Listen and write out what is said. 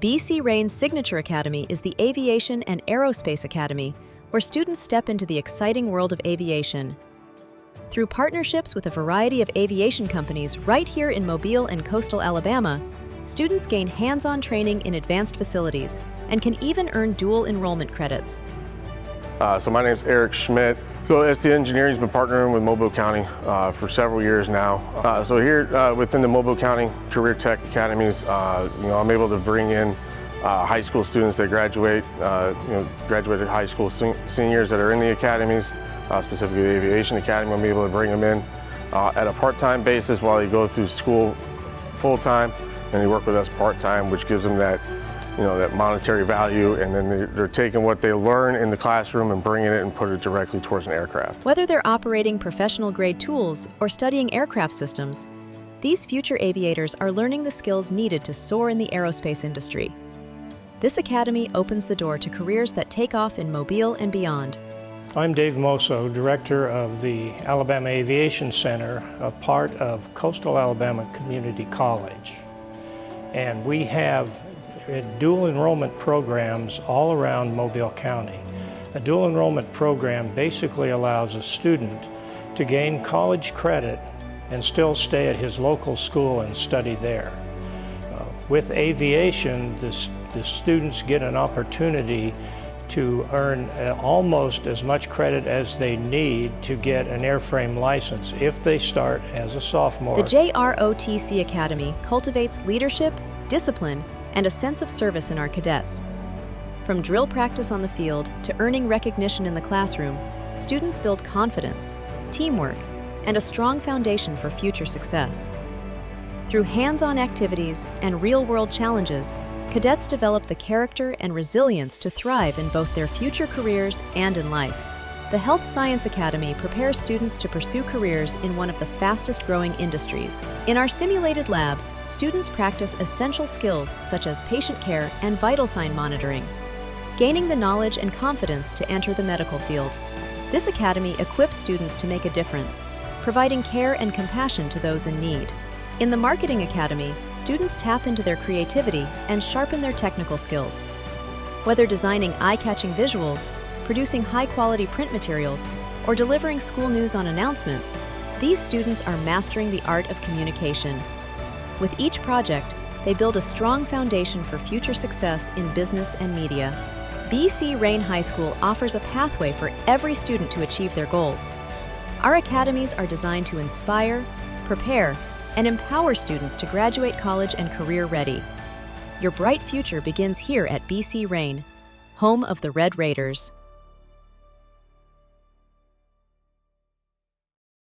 B.C. Rain's signature academy is the Aviation and Aerospace Academy, where students step into the exciting world of aviation. Through partnerships with a variety of aviation companies right here in Mobile and coastal Alabama, students gain hands-on training in advanced facilities and can even earn dual enrollment credits. So my name is Eric Schmidt. So ST Engineering's been partnering with Mobile County for several years now. So here within the Mobile County Career Tech Academies, I'm able to bring in high school students that graduated high school seniors that are in the academies, specifically the Aviation Academy. I'm able to bring them in at a part-time basis while they go through school full-time, and they work with us part-time, which gives them that monetary value, and then they're taking what they learn in the classroom and bringing it and put it directly towards an aircraft. Whether they're operating professional-grade tools or studying aircraft systems, these future aviators are learning the skills needed to soar in the aerospace industry. This academy opens the door to careers that take off in Mobile and beyond. I'm Dave Mosso, Director of the Alabama Aviation Center, a part of Coastal Alabama Community College. And we have dual enrollment programs all around Mobile County. A dual enrollment program basically allows a student to gain college credit and still stay at his local school and study there. With aviation, the students get an opportunity to earn almost as much credit as they need to get an airframe license if they start as a sophomore. The JROTC Academy cultivates leadership, discipline, and a sense of service in our cadets. From drill practice on the field to earning recognition in the classroom, students build confidence, teamwork, and a strong foundation for future success. Through hands-on activities and real-world challenges, cadets develop the character and resilience to thrive in both their future careers and in life. The Health Science Academy prepares students to pursue careers in one of the fastest-growing industries. In our simulated labs, students practice essential skills such as patient care and vital sign monitoring, gaining the knowledge and confidence to enter the medical field. This academy equips students to make a difference, providing care and compassion to those in need. In the Marketing Academy, students tap into their creativity and sharpen their technical skills. Whether designing eye-catching visuals, producing high-quality print materials, or delivering school news on announcements, these students are mastering the art of communication. With each project, they build a strong foundation for future success in business and media. B.C. Rain High School offers a pathway for every student to achieve their goals. Our academies are designed to inspire, prepare, and empower students to graduate college and career ready. Your bright future begins here at B.C. Rain, home of the Red Raiders.